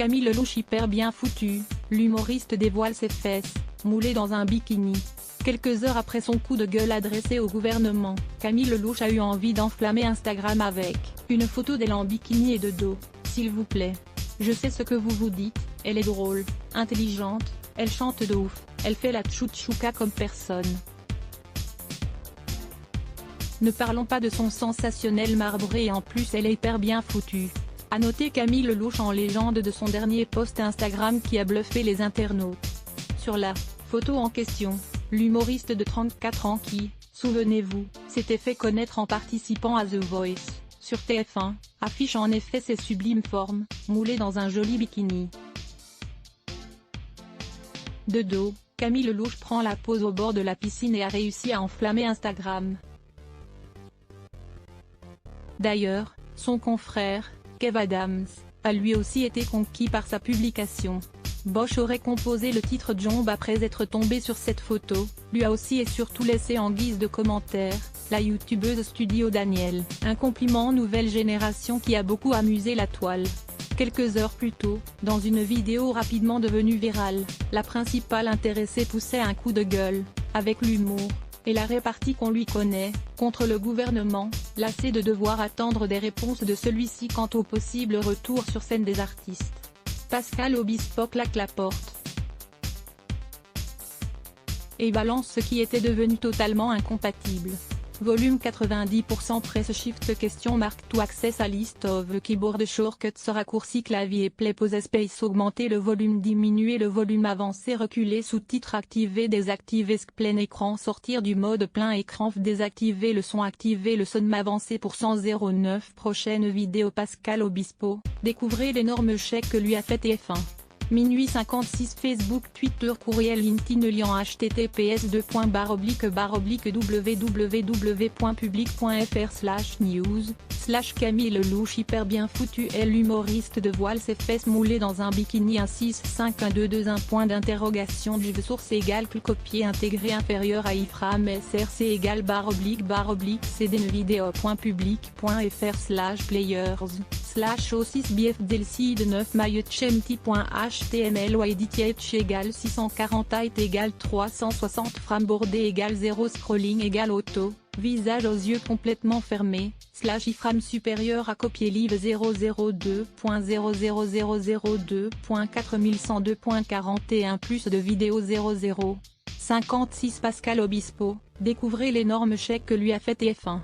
Camille Lelouch hyper bien foutu, l'humoriste dévoile ses fesses, moulées dans un bikini. Quelques heures après son coup de gueule adressé au gouvernement, Camille Lelouch a eu envie d'enflammer Instagram avec une photo d'elle en bikini et de dos. S'il vous plaît. Je sais ce que vous vous dites, elle est drôle, intelligente, elle chante de ouf, elle fait la tchouktchouka comme personne. Ne parlons pas de son sensationnel marbré et en plus elle est hyper bien foutue. A noter Camille Lelouch en légende de son dernier post Instagram qui a bluffé les internautes. Sur la photo en question, l'humoriste de 34 ans qui, souvenez-vous, s'était fait connaître en participant à The Voice, sur TF1, affiche en effet ses sublimes formes, moulées dans un joli bikini. De dos, Camille Lelouch prend la pose au bord de la piscine et a réussi à enflammer Instagram. D'ailleurs, son confrère, Kev Adams, a lui aussi été conquis par sa publication. Bosch aurait composé le titre Jomb après être tombé sur cette photo, lui a aussi et surtout laissé en guise de commentaire, la youtubeuse Studio Daniel, un compliment nouvelle génération qui a beaucoup amusé la toile. Quelques heures plus tôt, dans une vidéo rapidement devenue virale, la principale intéressée poussait un coup de gueule, avec l'humour et la répartie qu'on lui connaît, contre le gouvernement, lassé de devoir attendre des réponses de celui-ci quant au possible retour sur scène des artistes. Pascal Obispo claque la porte et balance ce qui était devenu totalement incompatible. Volume 90% Press Shift question marque to access a list of keyboard shortcuts raccourci clavier play pause space augmenter le volume diminuer le volume avancer reculer sous-titres activer désactiver plein écran sortir du mode plein écran désactiver le son avancer pour 109 prochaine vidéo Pascal Obispo, découvrez l'énorme chèque que lui a fait TF1. Minuit 56 Facebook Twitter courriel LinkedIn lien https://www.public.fr/news/Camille Lelouch hyper bien foutu l'humoriste dévoile ses fesses moulées dans un bikini 1651221 div source égale copier intégré inférieur à iframe src égale //vidéo.public.fr/players/o6 bfdlcid 9 mailletchemti.html editch égale 640 height égale 360 frame bordé égale 0 scrolling égale auto, visage aux yeux complètement fermés, /iframe supérieur à copier live 002.00002.4102.41 plus de vidéo 00.56 Pascal Obispo, découvrez l'énorme chèque que lui a fait TF1.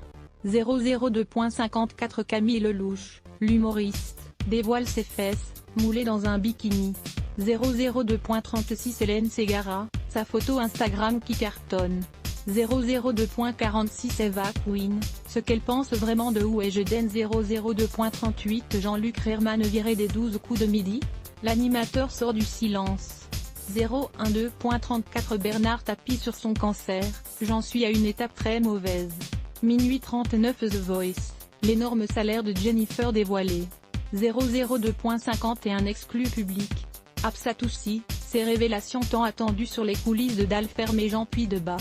002.54 Camille Lelouch, l'humoriste, dévoile ses fesses, moulées dans un bikini. 002.36 Hélène Ségara, sa photo Instagram qui cartonne. 002.46 Eva Queen, ce qu'elle pense vraiment de où est Jeden 002.38 Jean-Luc Reermann viré des 12 coups de midi, l'animateur sort du silence. 012.34 Bernard Tapie sur son cancer, j'en suis à une étape très mauvaise. Minuit 39 The Voice, l'énorme salaire de Jennifer dévoilé. 002.51 exclu public. Absatoussi, ses révélations tant attendues sur les coulisses de Dalle ferme et Jean Puy de Bas.